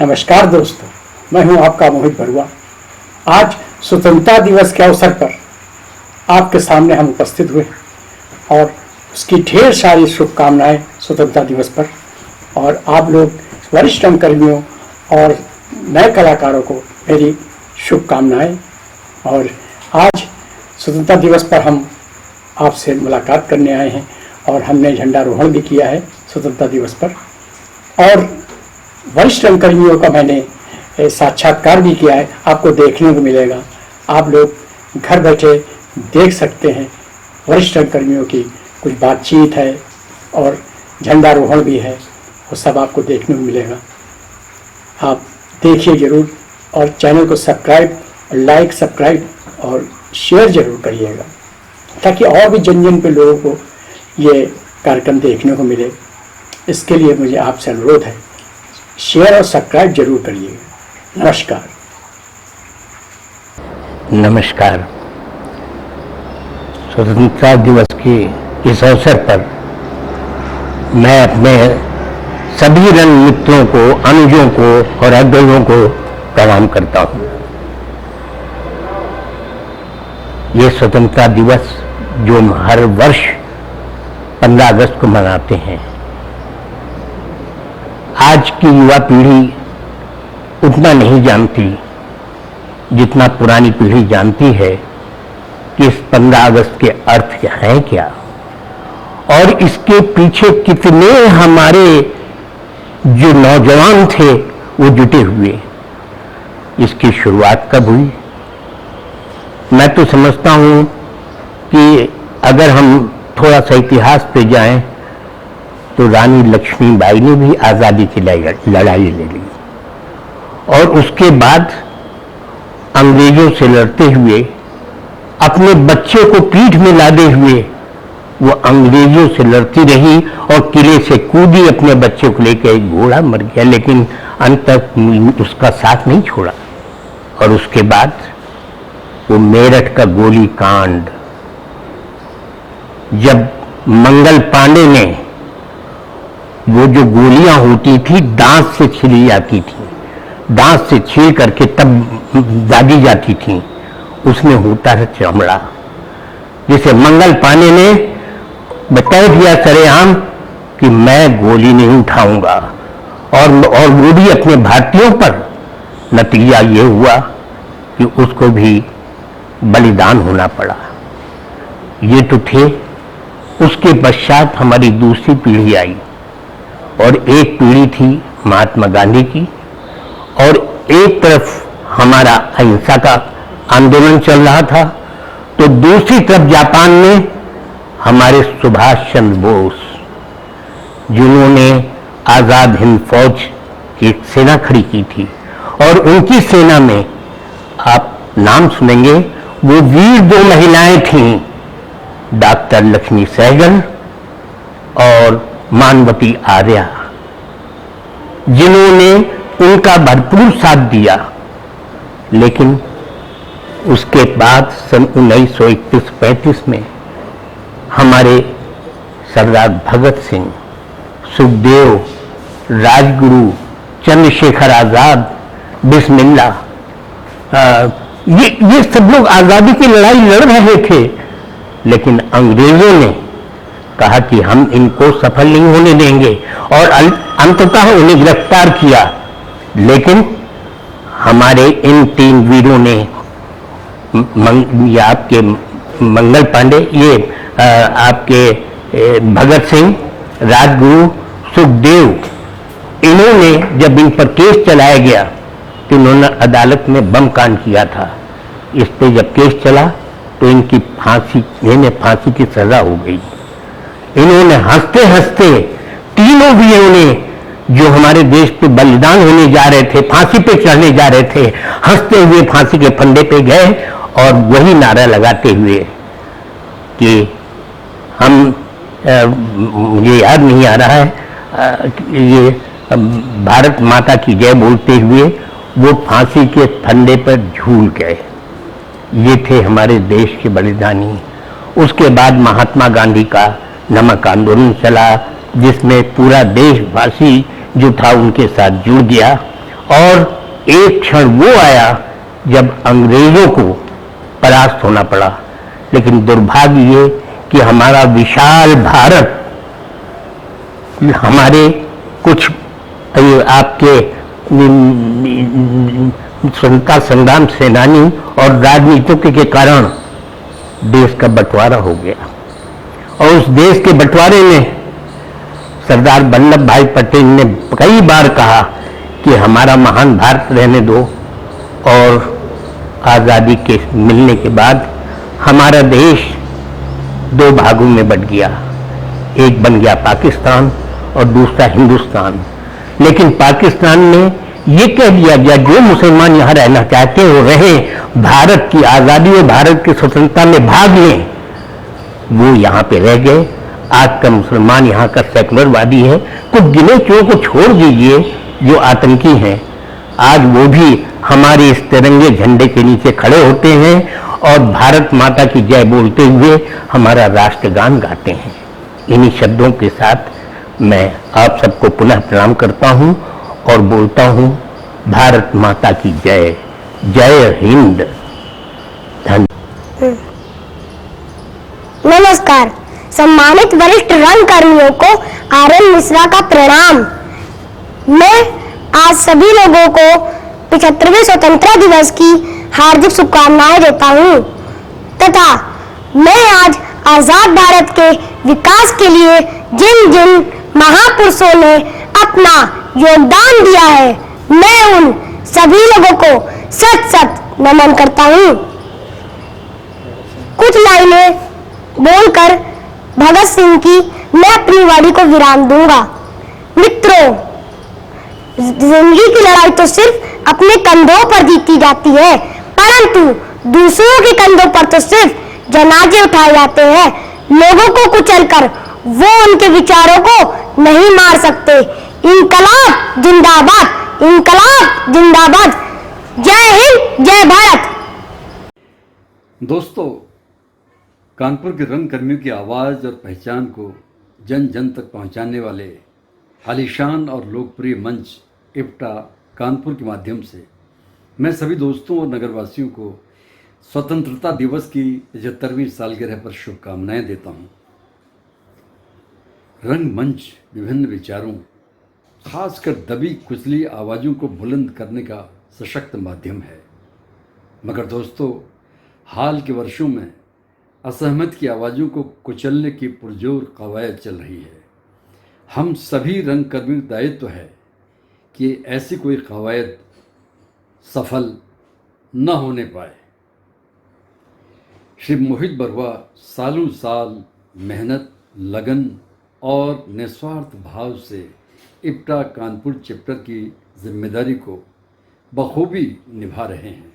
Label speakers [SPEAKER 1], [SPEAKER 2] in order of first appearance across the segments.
[SPEAKER 1] नमस्कार दोस्तों, मैं हूं आपका मोहित बरुआ। आज स्वतंत्रता दिवस के अवसर पर आपके सामने हम उपस्थित हुए और उसकी ढेर सारी शुभकामनाएं स्वतंत्रता दिवस पर। और आप लोग वरिष्ठ रंगकर्मियों और नए कलाकारों को मेरी शुभकामनाएं। और आज स्वतंत्रता दिवस पर हम आपसे मुलाकात करने आए हैं और हमने झंडारोहण भी किया है स्वतंत्रता दिवस पर। और वरिष्ठ रंगकर्मियों का मैंने साक्षात्कार भी किया है, आपको देखने को मिलेगा। आप लोग घर बैठे देख सकते हैं। वरिष्ठ रंगकर्मियों की कुछ बातचीत है और झंडारोहण भी है, वो सब आपको देखने को मिलेगा। आप देखिए ज़रूर और चैनल को सब्सक्राइब, लाइक, सब्सक्राइब और शेयर ज़रूर करिएगा ताकि और भी जन पे लोगों को ये कार्यक्रम देखने को मिले। इसके लिए मुझे आपसे अनुरोध है, शेयर और सब्सक्राइब जरूर करिएगा। नमस्कार।
[SPEAKER 2] नमस्कार। स्वतंत्रता दिवस के इस अवसर पर मैं अपने सभी रंग मित्रों को, अनुजों को और अग्रजों को प्रणाम करता हूँ। ये स्वतंत्रता दिवस जो हम हर वर्ष 15 अगस्त को मनाते हैं, आज की युवा पीढ़ी उतना नहीं जानती जितना पुरानी पीढ़ी जानती है कि इस 15 अगस्त के अर्थ क्या है क्या, और इसके पीछे कितने हमारे जो नौजवान थे वो जुटे हुए। इसकी शुरुआत कब हुई? मैं तो समझता हूं कि अगर हम थोड़ा सा इतिहास पे जाएं तो रानी लक्ष्मीबाई ने भी आज़ादी की लड़ाई ले ली और उसके बाद अंग्रेजों से लड़ते हुए अपने बच्चे को पीठ में लादे हुए वो अंग्रेजों से लड़ती रही और किले से कूदी, अपने बच्चे को लेकर घोड़ा मर गया, लेकिन अंत तक उसका साथ नहीं छोड़ा। और उसके बाद वो मेरठ का गोली कांड, जब मंगल पांडे ने वो जो गोलियां होती थी दांत से छिली जाती थी, दांत से छील करके तब दागी जाती थी, उसमें होता है चमड़ा, जिसे मंगल पांडे ने बता दिया सरेआम कि मैं गोली नहीं उठाऊंगा, और वो भी अपने भारतीयों पर। नतीजा ये हुआ कि उसको भी बलिदान होना पड़ा। ये तो थे। उसके पश्चात हमारी दूसरी पीढ़ी आई और एक पीढ़ी थी महात्मा गांधी की, और एक तरफ हमारा अहिंसा का आंदोलन चल रहा था, तो दूसरी तरफ जापान में हमारे सुभाष चंद्र बोस, जिन्होंने आजाद हिंद फौज की एक सेना खड़ी की थी, और उनकी सेना में आप नाम सुनेंगे, वो वीर 2 महिलाएं थीं, डॉक्टर लक्ष्मी सहगल और मानवती आर्या, जिन्होंने उनका भरपूर साथ दिया। लेकिन उसके बाद सन 1931-35 में हमारे सरदार भगत सिंह, सुखदेव, राजगुरु, चंद्रशेखर आजाद, बिस्मिल्ला, ये सब लोग आजादी की लड़ाई लड़ रहे थे, लेकिन अंग्रेजों ने कहा कि हम इनको सफल नहीं होने देंगे और अंततः उन्हें गिरफ्तार किया। लेकिन हमारे इन 3 वीरों ने, ये आपके मंगल पांडे, ये आपके भगत सिंह, राजगुरु, सुखदेव, इन्होंने जब इन पर केस चलाया गया तो इन्होंने अदालत में बम कांड किया था। इस पे जब केस चला तो इनकी फांसी की सजा हो गई। इन्होंने हंसते हंसते, तीनों वीरों ने जो हमारे देश पे बलिदान होने जा रहे थे, फांसी पे चढ़ने जा रहे थे, हंसते हुए फांसी के फंदे पे गए और वही नारा लगाते हुए कि हम, मुझे याद नहीं आ रहा है, ये भारत माता की जय बोलते हुए वो फांसी के फंदे पर झूल गए। ये थे हमारे देश के बलिदानी। उसके बाद महात्मा गांधी का नमक आंदोलन चला, जिसमें पूरा देशवासी जो था उनके साथ जुड़ गया और एक क्षण वो आया जब अंग्रेजों को परास्त होना पड़ा। लेकिन दुर्भाग्य ये कि हमारा विशाल भारत, हमारे कुछ आपके स्वतंत्रता संग्राम सेनानी और राजनीतिज्ञों के कारण देश का बंटवारा हो गया। और उस देश के बंटवारे में सरदार वल्लभ भाई पटेल ने कई बार कहा कि हमारा महान भारत रहने दो, और आज़ादी के मिलने के बाद हमारा देश दो भागों में बंट गया। एक बन गया पाकिस्तान और दूसरा हिंदुस्तान। लेकिन पाकिस्तान में ये कह दिया गया जो मुसलमान यहाँ रहना चाहते हो रहे, भारत की आज़ादी और भारत की स्वतंत्रता में भाग लें, वो यहाँ पे रह गए। आज का मुसलमान यहाँ का सेकुलरवादी है। कुछ गिने चोरों को छोड़ दीजिए जो आतंकी हैं, आज वो भी हमारे इस तिरंगे झंडे के नीचे खड़े होते हैं और भारत माता की जय बोलते हुए हमारा राष्ट्रगान गाते हैं। इन्हीं शब्दों के साथ मैं आप सबको पुनः प्रणाम करता हूं और बोलता हूं भारत माता की जय, जय हिंद।
[SPEAKER 3] नमस्कार। सम्मानित वरिष्ठ रंगकर्मियों को आर.एन. मिश्रा का प्रणाम। मैं आज सभी लोगों को 75वें स्वतंत्रता दिवस की हार्दिक शुभकामनाएं देता हूं तथा मैं आज आजाद भारत के विकास के लिए जिन जिन महापुरुषों ने अपना योगदान दिया है, मैं उन सभी लोगों को सत सत नमन करता हूं। कुछ लाइनें बोलकर भगत सिंह की मैं अपनी वाणी को विराम दूंगा। मित्रों, जिंदगी की लड़ाई तो सिर्फ अपने कंधों पर जीती जाती है, परंतु दूसरों के कंधों पर तो सिर्फ जनाजे उठाए जाते हैं। लोगों को कुचलकर वो उनके विचारों को नहीं मार सकते। इंकलाब जिंदाबाद, इंकलाब जिंदाबाद। जय हिंद, जय भारत।
[SPEAKER 4] दोस्तों, कानपुर के रंग कर्मियों की आवाज़ और पहचान को जन जन तक पहुंचाने वाले आलीशान और लोकप्रिय मंच इप्टा कानपुर के माध्यम से मैं सभी दोस्तों और नगरवासियों को स्वतंत्रता दिवस की 75वीं सालगिरह पर शुभकामनाएं देता हूं। रंगमंच विभिन्न विचारों, खासकर दबी कुचली आवाज़ों को बुलंद करने का सशक्त माध्यम है। मगर दोस्तों, हाल के वर्षों में असहमत की आवाज़ों को कुचलने की पुरजोर कवायद चल रही है। हम सभी रंगकर्मियों का दायित्व है कि ऐसी कोई कवायद सफल न होने पाए। श्री मोहित बरुआ सालों साल मेहनत, लगन और निस्वार्थ भाव से इप्टा कानपुर चैप्टर की जिम्मेदारी को बखूबी निभा रहे हैं।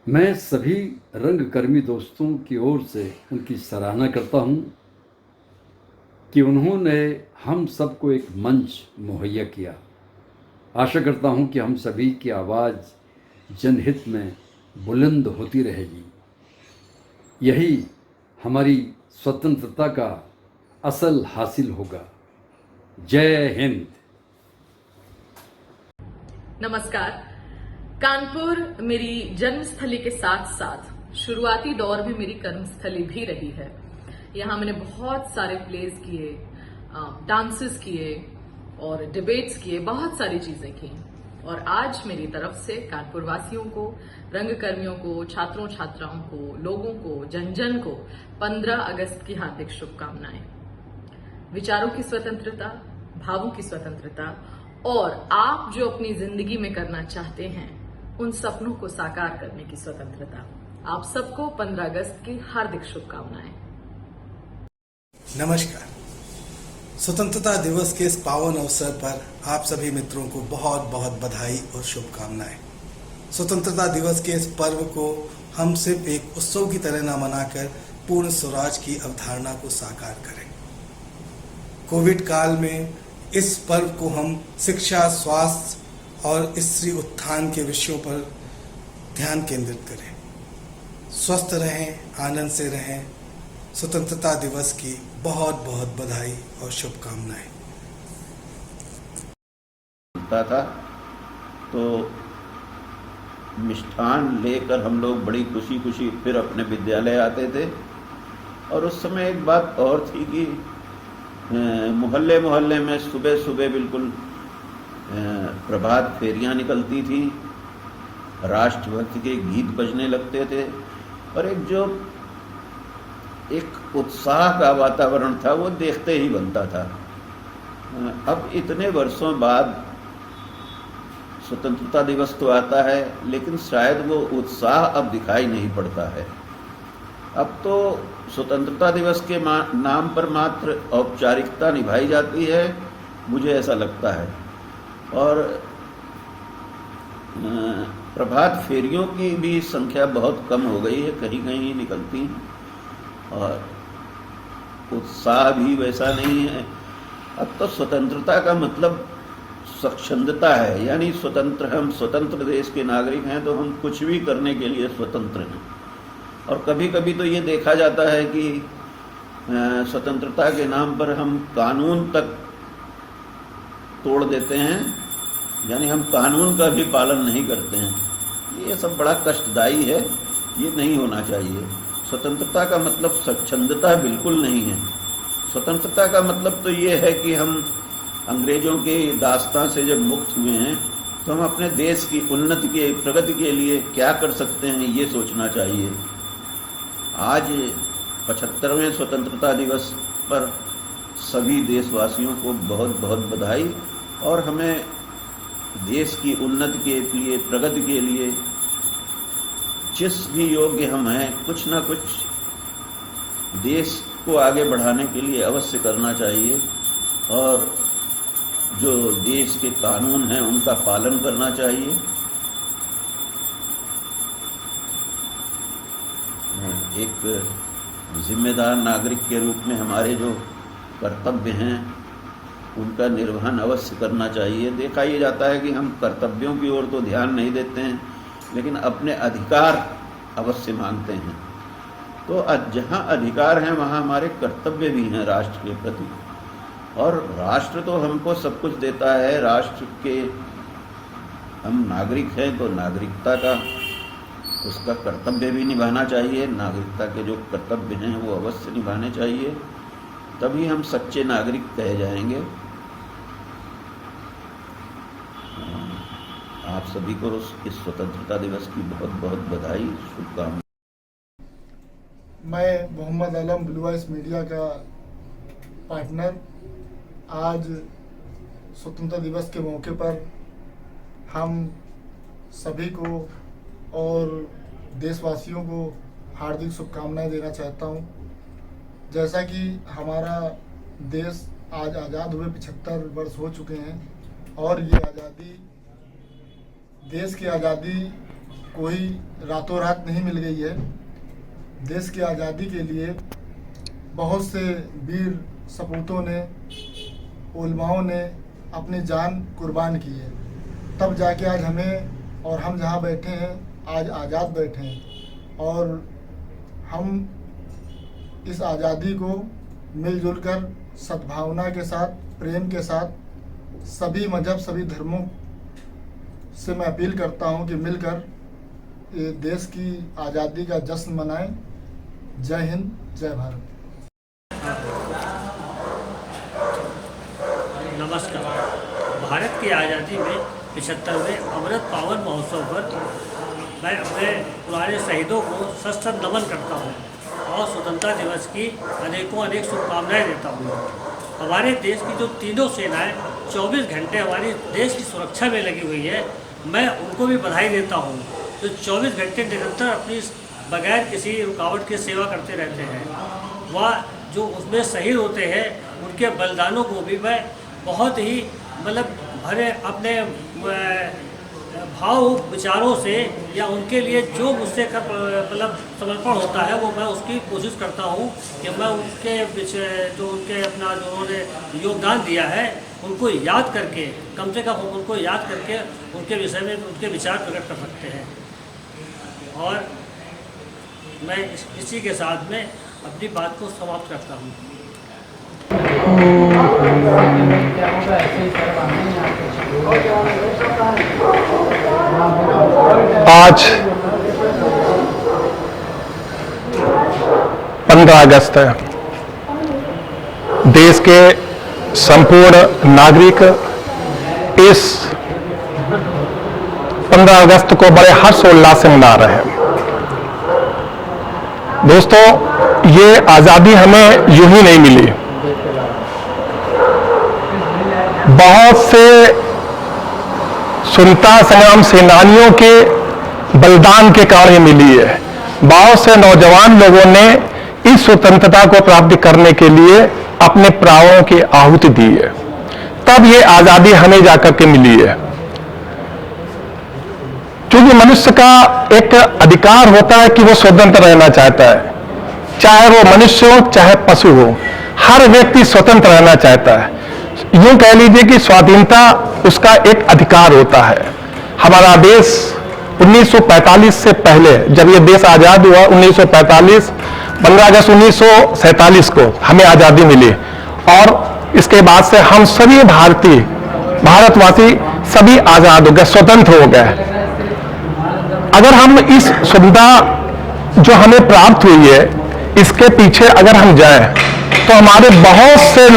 [SPEAKER 4] मैं सभी रंगकर्मी दोस्तों की ओर से उनकी सराहना करता हूं कि उन्होंने हम सबको एक मंच मुहैया किया। आशा करता हूं कि हम सभी की आवाज़ जनहित में बुलंद होती रहेगी। यही हमारी स्वतंत्रता का असल हासिल होगा। जय हिंद।
[SPEAKER 5] नमस्कार। कानपुर मेरी जन्मस्थली के साथ साथ शुरुआती दौर में मेरी कर्मस्थली भी रही है। यहाँ मैंने बहुत सारे प्लेस किए, डांसेस किए और डिबेट्स किए, बहुत सारी चीजें की। और आज मेरी तरफ से कानपुर वासियों को, रंगकर्मियों को, छात्रों छात्राओं को, लोगों को, जन जन को 15 अगस्त की हार्दिक शुभकामनाएं। विचारों की स्वतंत्रता, भावों की स्वतंत्रता और आप जो अपनी जिंदगी में करना चाहते हैं उन सपनों को साकार करने की स्वतंत्रता। आप सबको 15 अगस्त की हार्दिक शुभकामनाएं।
[SPEAKER 6] नमस्कार। स्वतंत्रता दिवस के इस पावन अवसर पर आप सभी मित्रों को बहुत बहुत बधाई और शुभकामनाएं। स्वतंत्रता दिवस के इस पर्व को हम सिर्फ एक उत्सव की तरह न मनाकर पूर्ण स्वराज की अवधारणा को साकार करें। कोविड काल में इस पर्व को हम शिक्षा, स्वास्थ्य और स्त्री उत्थान के विषयों पर ध्यान केंद्रित करें। स्वस्थ रहें, आनंद से रहें। स्वतंत्रता दिवस की बहुत बहुत बधाई और शुभकामनाएं।
[SPEAKER 7] था तो मिष्ठान लेकर हम लोग बड़ी खुशी खुशी फिर अपने विद्यालय आते थे। और उस समय एक बात और थी कि मोहल्ले मोहल्ले में सुबह सुबह बिल्कुल प्रभात फेरियां निकलती थी, राष्ट्रभक्ति के गीत बजने लगते थे और एक उत्साह का वातावरण था, वो देखते ही बनता था। अब इतने वर्षों बाद स्वतंत्रता दिवस तो आता है, लेकिन शायद वो उत्साह अब दिखाई नहीं पड़ता है। अब तो स्वतंत्रता दिवस के नाम पर मात्र औपचारिकता निभाई जाती है, मुझे ऐसा लगता है। और प्रभात फेरियों की भी संख्या बहुत कम हो गई है, कहीं कहीं निकलती, और उत्साह भी वैसा नहीं है। अब तो स्वतंत्रता का मतलब स्वच्छंदता है, यानी हम स्वतंत्र देश के नागरिक हैं तो हम कुछ भी करने के लिए स्वतंत्र हैं। और कभी कभी तो ये देखा जाता है कि स्वतंत्रता के नाम पर हम कानून तक तोड़ देते हैं, यानी हम कानून का भी पालन नहीं करते हैं। ये सब बड़ा कष्टदायी है, ये नहीं होना चाहिए। स्वतंत्रता का मतलब स्वच्छंदता बिल्कुल नहीं है। स्वतंत्रता का मतलब तो ये है कि हम अंग्रेजों के दास्तां से जब मुक्त हुए हैं तो हम अपने देश की उन्नति के प्रगति के लिए क्या कर सकते हैं, ये सोचना चाहिए। आज 75वें स्वतंत्रता दिवस पर सभी देशवासियों को बहुत बहुत बधाई, और हमें देश की उन्नति के लिए, प्रगति के लिए जिस भी योग्य हम हैं, कुछ ना कुछ देश को आगे बढ़ाने के लिए अवश्य करना चाहिए। और जो देश के कानून हैं उनका पालन करना चाहिए। एक जिम्मेदार नागरिक के रूप में हमारे जो कर्तव्य हैं उनका निर्वहन अवश्य करना चाहिए। देखा ये जाता है कि हम कर्तव्यों की ओर तो ध्यान नहीं देते हैं, लेकिन अपने अधिकार अवश्य मांगते हैं। तो जहाँ अधिकार हैं वहाँ हमारे कर्तव्य भी हैं राष्ट्र के प्रति। और राष्ट्र तो हमको सब कुछ देता है, राष्ट्र के हम नागरिक हैं तो नागरिकता का उसका कर्तव्य भी निभाना चाहिए। नागरिकता के जो कर्तव्य हैं वो अवश्य निभाने चाहिए, तभी हम सच्चे नागरिक कहे जाएंगे। आप सभी को इस स्वतंत्रता दिवस की बहुत बहुत बधाई, शुभकामनाएं।
[SPEAKER 8] मैं मोहम्मद आलम ब्लू आइस मीडिया का पार्टनर आज स्वतंत्रता दिवस के मौके पर हम सभी को और देशवासियों को हार्दिक शुभकामनाएं देना चाहता हूं। जैसा कि हमारा देश आज आज़ाद हुए 75 वर्ष हो चुके हैं और ये आज़ादी, देश की आज़ादी कोई रातों रात नहीं मिल गई है। देश की आज़ादी के लिए बहुत से वीर सपूतों ने, उलमाओं ने अपनी जान कुर्बान की है, तब जाके आज हमें और हम जहाँ बैठे हैं आज आज़ाद बैठे हैं। और हम इस आज़ादी को मिलजुल कर सद्भावना के साथ, प्रेम के साथ सभी मजहब, सभी धर्मों से मैं अपील करता हूं कि मिलकर ये देश की आज़ादी का जश्न मनाएं। जय हिंद, जय भारत।
[SPEAKER 9] नमस्कार। भारत की आज़ादी में 75वें अमृत पावन महोत्सव पर मैं अपने पुराने शहीदों को सशक्त नमन करता हूं और स्वतंत्रता दिवस की अनेक शुभकामनाएं देता हूं। हमारे देश की जो तीनों सेनाएं 24 घंटे हमारी देश की सुरक्षा में लगी हुई है, मैं उनको भी बधाई देता हूं। जो 24 घंटे निरंतर अपनी बगैर किसी रुकावट के सेवा करते रहते हैं, वह जो उसमें शहीद होते हैं उनके बलिदानों को भी मैं बहुत ही भरे अपने भाव विचारों से या उनके लिए जो मुझसे समर्पण होता है वो मैं उसकी कोशिश करता हूँ कि मैं उनके जो उन्होंने योगदान दिया है उनको याद करके, कम से कम उनको याद करके उनके विषय में उनके विचार प्रकट कर सकते हैं। और मैं इसी के साथ में अपनी बात को समाप्त करता हूँ।
[SPEAKER 10] क्या होगा ऐसे ही करवाने आज 15 अगस्त है। देश के संपूर्ण नागरिक इस 15 अगस्त को बड़े हर्षोल्लास से मना रहे हैं। दोस्तों, ये आजादी हमें यूं ही नहीं मिली। बहुत से स्वतंत्रता संग्राम सेनानियों के बलिदान के कारण ये मिली है। बहुत से नौजवान लोगों ने इस स्वतंत्रता को प्राप्त करने के लिए अपने प्राणों की आहुति दी है, तब ये आजादी हमें जाकर के मिली है। क्योंकि मनुष्य का एक अधिकार होता है कि वो स्वतंत्र रहना चाहता है, चाहे वो मनुष्य हो चाहे पशु हो, हर व्यक्ति स्वतंत्र रहना चाहता है। यूं कह लीजिए कि स्वाधीनता उसका एक अधिकार होता है। हमारा देश 1945 से पहले, जब यह देश आजाद हुआ 1945, 15 अगस्त 1947 को हमें आजादी मिली, और इसके बाद से हम सभी भारतवासी सभी आजाद हो गए, स्वतंत्र हो गए। अगर हम इस स्वतंत्रता जो हमें प्राप्त हुई है, इसके पीछे अगर हम जाएं, तो हमारे बहुत से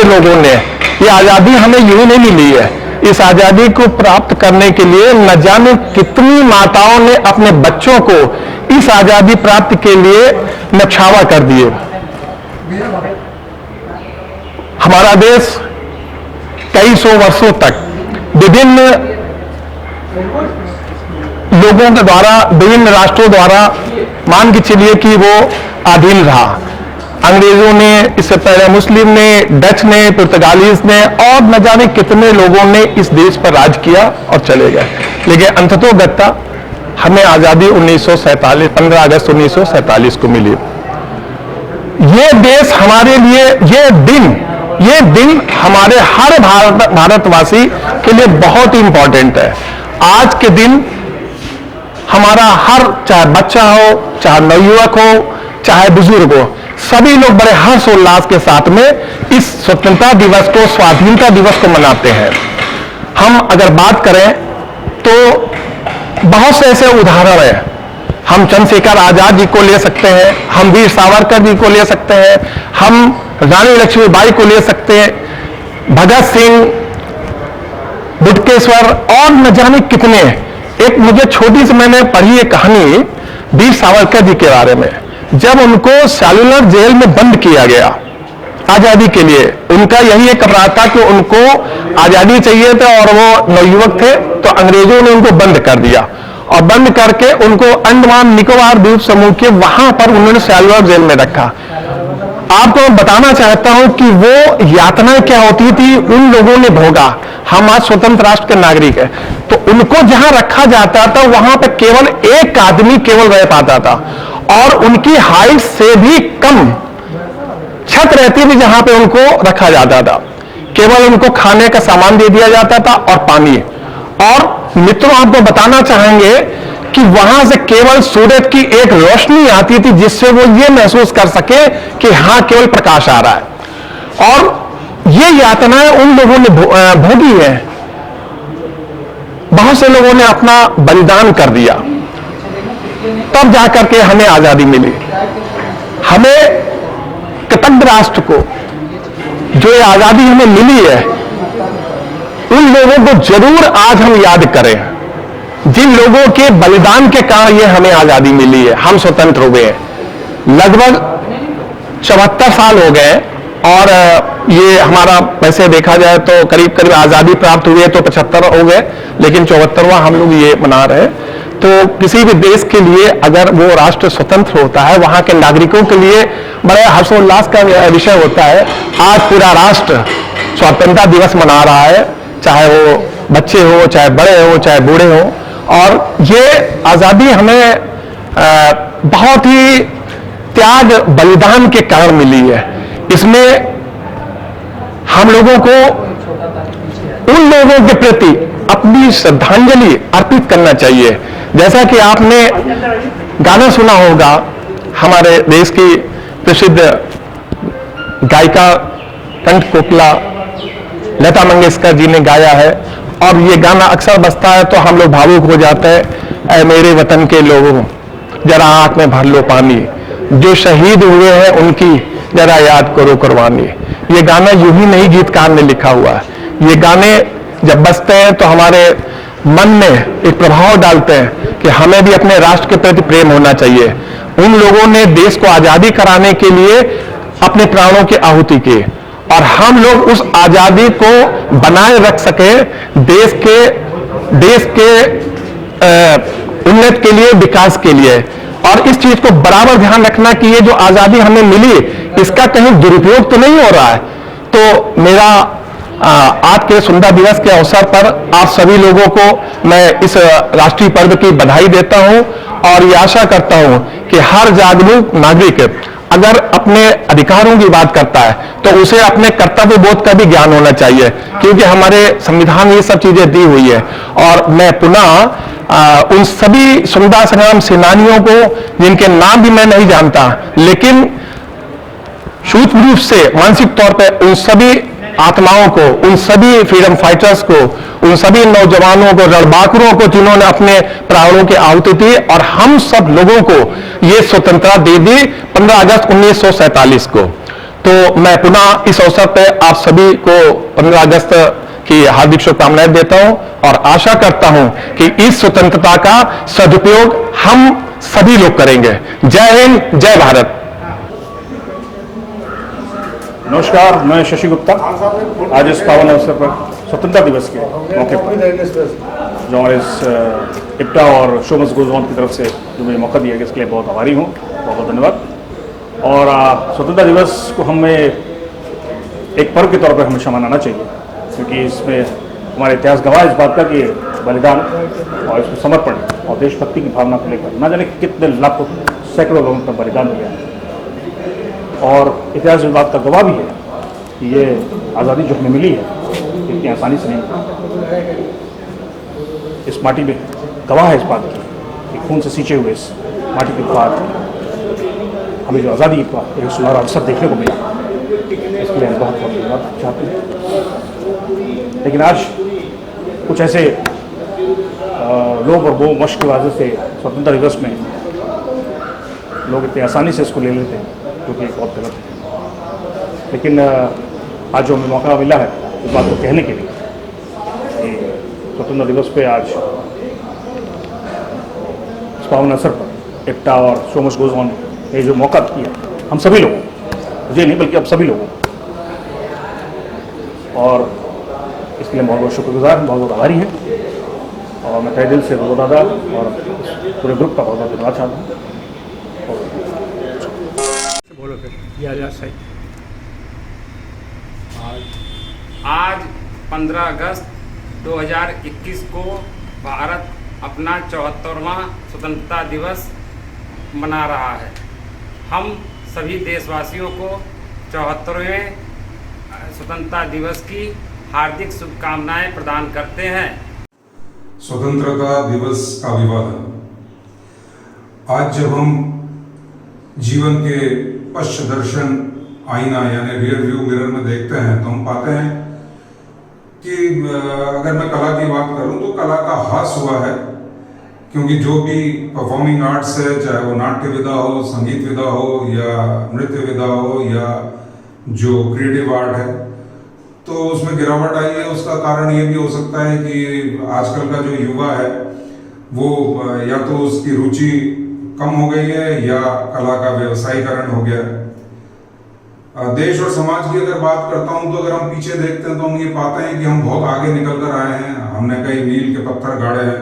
[SPEAKER 10] लोगों ने ये आजादी हमें यूं नहीं मिली है। इस आजादी को प्राप्त करने के लिए न जाने कितनी माताओं ने अपने बच्चों को इस आजादी प्राप्ति के लिए न्यौछावर कर दिए। हमारा देश कई सौ वर्षों तक विभिन्न लोगों के द्वारा, विभिन्न राष्ट्रों द्वारा मान के चलिए कि वो अधीन रहा। अंग्रेजों ने, इससे पहले मुस्लिम ने, डच ने, पुर्तगालीज ने और न जाने कितने लोगों ने इस देश पर राज किया और चले गए। लेकिन अंततोगत्ता हमें आजादी 1947 15 अगस्त 1947 को मिली। ये देश हमारे लिए, ये दिन हमारे हर भारतवासी के लिए बहुत ही इंपॉर्टेंट है। आज के दिन हमारा चाहे बच्चा हो, चाहे नवयुवक हो, चाहे बुजुर्ग हो, सभी लोग बड़े हर्षोल्लास के साथ में इस स्वतंत्रता दिवस को, स्वाधीनता दिवस को मनाते हैं। हम अगर बात करें तो बहुत से ऐसे उदाहरण हैं। हम चंद्रशेखर आजाद जी को ले सकते हैं, हम वीर सावरकर जी को ले सकते हैं, हम रानी लक्ष्मीबाई को ले सकते हैं, भगत सिंह, बुटकेश्वर और न जाने कितने। एक मुझे छोटी सी मैंने पढ़ी एक कहानी वीर सावरकर जी के बारे में। जब उनको सेलुलर जेल में बंद किया गया आजादी के लिए, उनका यही एक अपराध था कि उनको आजादी चाहिए था और वो नवयुवक थे, तो अंग्रेजों ने उनको बंद कर दिया और बंद करके उनको अंडमान निकोबार द्वीप समूह के वहां पर उन्होंने सेलुलर जेल में रखा। आपको बताना चाहता हूं कि वो यातनाएं क्या होती थी उन लोगों ने भोगा। हम आज स्वतंत्र राष्ट्र के नागरिक है, तो उनको जहां रखा जाता था वहां पर केवल एक आदमी केवल रह पाता था और उनकी हाइट से भी कम छत रहती थी जहां पे उनको रखा जाता था। केवल उनको खाने का सामान दे दिया जाता था और पानी। और मित्रों, आपको बताना चाहेंगे कि वहां से केवल सूरज की एक रोशनी आती थी जिससे वो ये महसूस कर सके कि हां केवल प्रकाश आ रहा है। और ये यातनाएं उन लोगों ने भोगी है। बहुत से लोगों ने अपना बलिदान कर दिया, तब जाकर के हमें आजादी मिली। हमें कृतज्ञ राष्ट्र को जो ये आजादी हमें मिली है, उन लोगों को जरूर आज हम याद करें जिन लोगों के बलिदान के कारण ये हमें आजादी मिली है, हम स्वतंत्र हुए हैं। लगभग 74 साल हो गए और ये हमारा वैसे देखा जाए तो करीब करीब आजादी प्राप्त हुई है तो 75 हो गए, लेकिन 74वां हम लोग ये मना रहे हैं। तो किसी भी देश के लिए अगर वो राष्ट्र स्वतंत्र होता है, वहां के नागरिकों के लिए बड़े हर्षोल्लास का विषय होता है। आज पूरा राष्ट्र स्वतंत्रता दिवस मना रहा है, चाहे वो बच्चे हो, चाहे बड़े हो, चाहे बूढ़े हो। और ये आजादी हमें बहुत ही त्याग बलिदान के कारण मिली है। इसमें हम लोगों को उन लोगों के प्रति अपनी श्रद्धांजलि अर्पित करना चाहिए। जैसा कि आपने गाना सुना होगा, हमारे देश की प्रसिद्ध गायिका कंठ कोकिला लता मंगेशकर जी ने गाया है, और ये गाना अक्सर बजता है तो हम लोग भावुक हो जाते हैं। ऐ मेरे वतन के लोगों, जरा आंख में भर लो पानी, जो शहीद हुए हैं उनकी जरा याद करो कुर्बानी। ये गाना यूं ही नहीं गीतकार ने लिखा हुआ है। ये गाने जब बजते हैं तो हमारे मन में एक प्रभाव डालते हैं कि हमें भी अपने राष्ट्र के प्रति प्रेम होना चाहिए। उन लोगों ने देश को आजादी कराने के लिए अपने प्राणों की आहुति की और हम लोग उस आजादी को बनाए रख सके, देश के उन्नति के लिए, विकास के लिए। और इस चीज को बराबर ध्यान रखना कि ये जो आजादी हमें मिली इसका कहीं दुरुपयोग तो नहीं हो रहा है। तो मेरा आज के स्वतंत्रता दिवस के अवसर पर आप सभी लोगों को मैं इस राष्ट्रीय पर्व की बधाई देता हूं और ये आशा करता हूं कि हर जागरूक नागरिक अगर अपने अधिकारों की बात करता है तो उसे अपने कर्तव्य बोध का भी ज्ञान होना चाहिए, क्योंकि हमारे संविधान में ये सब चीजें दी हुई है। और मैं पुनः उन सभी स्वतंत्रता संग्राम सेनानियों को जिनके नाम भी मैं नहीं जानता, लेकिन सूक्ष्म रूप से मानसिक तौर पर उन सभी आत्माओं को, उन सभी फ्रीडम फाइटर्स को, उन सभी नौजवानों को, रणबांकुरों को जिन्होंने अपने प्राणों की आहुति दी और हम सब लोगों को ये स्वतंत्रता दे दी 15 अगस्त 1947 को। तो मैं पुनः इस अवसर पर आप सभी को 15 अगस्त की हार्दिक शुभकामनाएं देता हूं और आशा करता हूं कि इस स्वतंत्रता का सदुपयोग हम सभी लोग करेंगे। जय हिंद, जय भारत।
[SPEAKER 11] नमस्कार, मैं शशि गुप्ता। आज इस पावन अवसर पर स्वतंत्रता दिवस के मौके पर जो हमारे इस इप्टा और शो मस्ट गोज़ ऑन की तरफ से जो मुझे मौका दिया गया इसके लिए बहुत आभारी हूँ, बहुत बहुत धन्यवाद। और स्वतंत्रता दिवस को हमें एक पर्व के तौर पर हमेशा मनाना चाहिए, क्योंकि इसमें हमारे इतिहास गवाह इस बात का कि बलिदान और इसमें समर्पण और देशभक्ति की भावना को लेकर न जाने कितने लाखों सैकड़ों लोगों का बलिदान दिया है। और इतिहास इस बात का गवाह भी है कि ये आज़ादी जो हमें मिली है इतनी आसानी से नहीं मिली। इस माटी में गवाह है इस बात की कि खून से सींचे हुए इस माटी के बाद हमें जो आज़ादी का एक सुनहरा अवसर देखने को मिला, इसके लिए हम बहुत बहुत धन्यवाद चाहते हैं। लेकिन आज कुछ ऐसे लोग और वो मश्क की वजह से स्वतंत्रता दिवस में लोग इतनी आसानी से इसको ले लेते हैं, जो कि बहुत गलत है। लेकिन आज जो हमें मौका मिला है इस बात को कहने के लिए कि स्वतंत्रता दिवस पे आज इस पावन अवसर पर इप्टा और शो मस्ट गोज़ ऑन ने जो मौका दिया हम सभी लोगों, मुझे नहीं बल्कि अब सभी लोगों, और इसके लिए बहुत बहुत शुक्रगुजार हैं, बहुत बहुत आभारी हैं। और मैं तहे दिल से रोज़ो दादा और पूरे ग्रुप का बहुत बहुत धन्यवाद चाहता हूँ।
[SPEAKER 12] आज 15 अगस्त 2021 को भारत अपना 74वां स्वतंत्रता दिवस मना रहा है। हम सभी देशवासियों को 74वें स्वतंत्रता दिवस की हार्दिक शुभकामनाएं प्रदान करते हैं।
[SPEAKER 13] स्वतंत्रता दिवस का अभिवादन। आज जब हम जीवन के पश्च दर्शन आईना यानी रियर व्यू मिरर में देखते हैं तो हम पाते हैं कि अगर मैं कला की बात करूं तो कला का ह्रास हुआ है, क्योंकि जो भी परफॉर्मिंग आर्ट्स है, चाहे वो नाट्य विधा हो, संगीत विधा हो या नृत्य विधा हो या जो क्रिएटिव आर्ट है, तो उसमें गिरावट आई है। उसका कारण ये भी हो सकता है कि आजकल का जो युवा है वो या तो उसकी रुचि कम हो गई है या कला का व्यवसायीकरण हो गया है। देश और समाज की अगर बात करता हूं तो अगर हम पीछे देखते हैं तो हम ये पाते हैं कि हम बहुत आगे निकल कर आए हैं। हमने कई मील के पत्थर गाड़े हैं।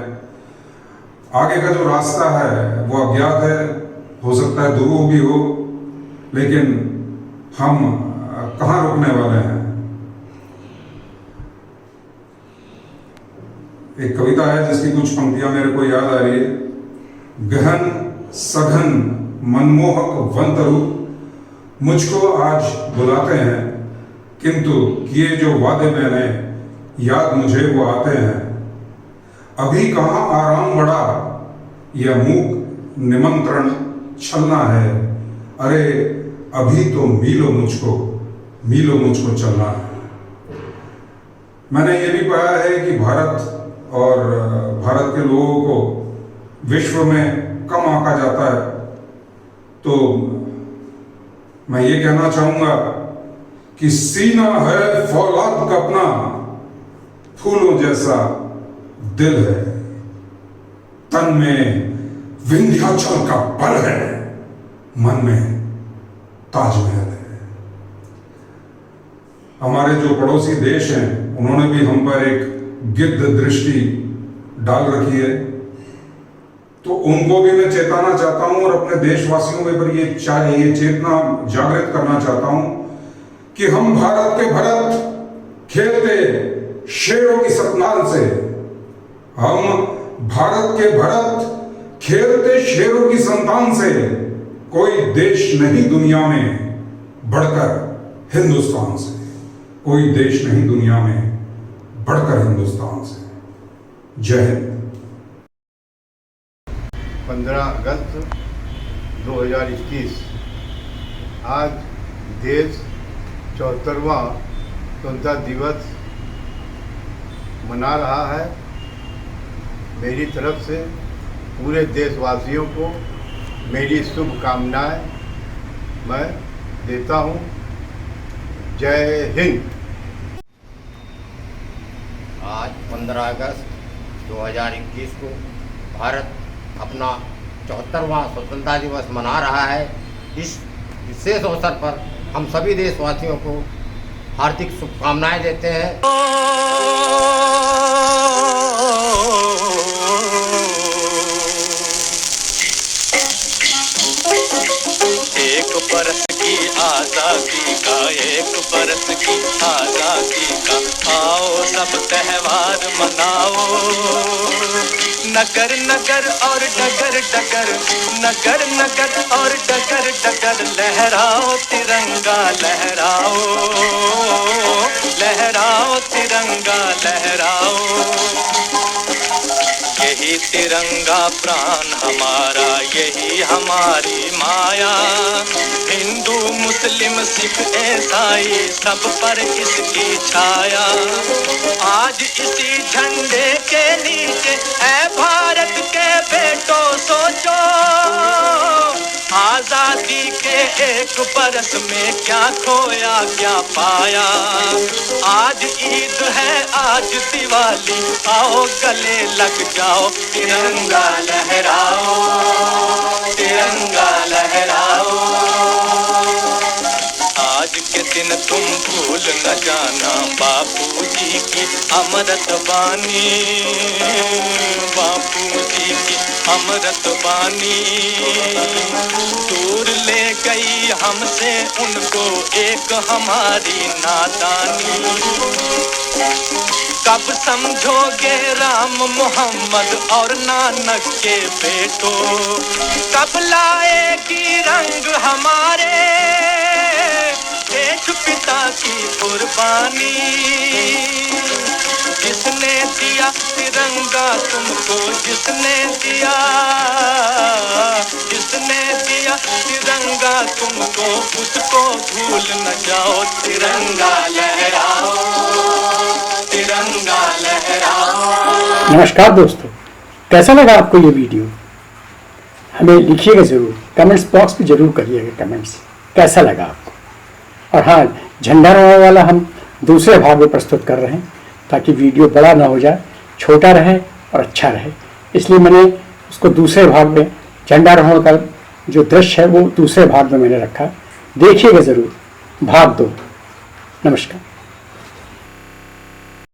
[SPEAKER 13] आगे का जो रास्ता है वो अज्ञात है, हो सकता है दुरूह भी हो, लेकिन हम कहाँ रुकने वाले हैं। एक कविता है जिसकी कुछ पंक्तियां मेरे को याद आ रही है। गहन सघन मनमोहक वंतरु मुझको आज बुलाते हैं, किंतु किए जो वादे मैंने याद मुझे वो आते हैं। अभी कहाँ आराम बड़ा यह मूक निमंत्रण छलना है। अरे अभी तो मीलों मुझको चलना है। मैंने ये भी पाया है कि भारत और भारत के लोगों को विश्व में कम आंका जाता है। तो मैं ये कहना चाहूंगा कि सीना है फौलाद का अपना, फूलों जैसा दिल है, तन में विंध्याचल का बल है, मन में ताजमहल है। हमारे जो पड़ोसी देश हैं उन्होंने भी हम पर एक गिद्ध दृष्टि डाल रखी है, तो उनको भी मैं चेताना चाहता हूं और अपने देशवासियों में पर ये चेतना जागृत करना चाहता हूं कि हम भारत के भरत खेलते शेरों की सतनाल से, हम भारत के भरत खेलते शेरों की संतान से कोई देश नहीं दुनिया में बढ़कर हिंदुस्तान से, कोई देश नहीं दुनिया में बढ़कर हिंदुस्तान से। जय हिंद।
[SPEAKER 14] 15 अगस्त 2021 आज देश 74वां स्वतंत्रता दिवस मना रहा है। मेरी तरफ से पूरे देशवासियों को मेरी शुभकामनाएं मैं देता हूं। जय हिंद।
[SPEAKER 15] आज 15 अगस्त 2021 को भारत अपना 74वां स्वतंत्रता दिवस मना रहा है। इस विशेष अवसर पर हम सभी देशवासियों को हार्दिक शुभकामनाएं देते हैं।
[SPEAKER 16] एक बरस की आज़ादी का, एक बरस की आज़ादी का, आओ सब त्योहार मनाओ। नगर नगर और डगर डगर, नगर नगर और डगर डगर, लहराओ तिरंगा लहराओ, लहराओ तिरंगा लहराओ। यही तिरंगा प्राण हमारा, यही हमारी माया। हिंदू मुस्लिम सिख ईसाई सब पर इसकी छाया। आज इसी झंडे के नीचे ऐ भारत के बेटों सोचो, आजादी के एक बरस में क्या खोया क्या पाया। आज ईद है आज दिवाली, आओ गले लग जाओ, तिरंगा लहराओ, तिरंगा लहराओ। आज के दिन तुम भूल न जाना बापूजी की अमृत बानी, बापूजी की अमृत बानी। दूर ले गई हमसे उनको एक हमारी नादानी। कब समझोगे राम मोहम्मद और नानक के बेटों, कब लाएगी रंग हमारे देश पिता की कुर्बानी। जिसने दिया तिरंगा तुमको, जिसने दिया, जिसने दिया तिरंगा तुमको, उसको भूल न जाओ, तिरंगा लहराओ, तिरंगा लहराओ।
[SPEAKER 1] नमस्कार दोस्तों, कैसा लगा आपको ये वीडियो? हमें लिखिएगा ज़रूर, कमेंट्स बॉक्स में ज़रूर करिएगा कमेंट्स, कैसा लगा आपको। और हाँ, झंडा रोहण वाला हम दूसरे भाग में प्रस्तुत कर रहे हैं ताकि वीडियो बड़ा ना हो जाए, छोटा रहे और अच्छा रहे। इसलिए मैंने उसको दूसरे भाग में, झंडा रोहण का जो दृश्य है वो दूसरे भाग में मैंने रखा। देखिएगा ज़रूर भाग 2। नमस्कार।